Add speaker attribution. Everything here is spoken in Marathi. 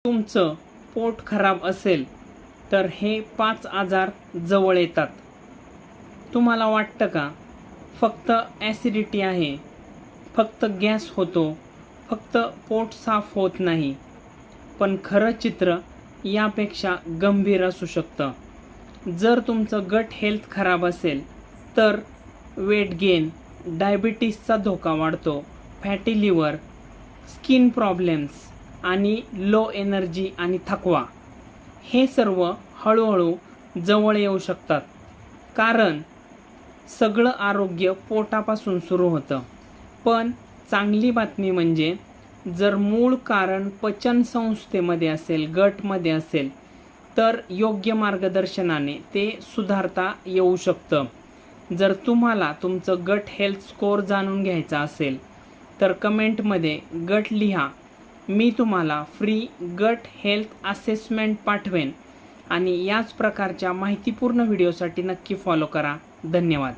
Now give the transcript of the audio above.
Speaker 1: तुमचं पोट खराब असेल तर हे 5 आजार जवळ येतात. तुम्हाला वाटतं का फक्त ॲसिडिटी आहे, फक्त गॅस होतो, फक्त पोट साफ होत नाही? पण खरं चित्र यापेक्षा गंभीर असू शकतं. जर तुमचं गट हेल्थ खराब असेल तर वेट गेन, डायबिटीसचा धोका वाढतो, फॅटी लिव्हर, स्किन प्रॉब्लेम्स आणि लो एनर्जी आणि थकवा हे सर्व हळूहळू जवळ येऊ शकतात. कारण सगळं आरोग्य पोटापासून सुरू होतं. पण चांगली बातमी म्हणजे जर मूळ कारण पचन संस्थेमध्ये असेल, गटमध्ये असेल, तर योग्य मार्गदर्शनाने ते सुधारता येऊ शकतं. जर तुम्हाला तुमचं गट हेल्थ स्कोअर जाणून घ्यायचा असेल तर कमेंटमध्ये गट लिहा. मी तुम्हाला फ्री गट हेल्थ असेसमेंट पाठवेन आणि याच प्रकारच्या माहितीपूर्ण व्हिडिओसाठी नक्की फॉलो करा. धन्यवाद.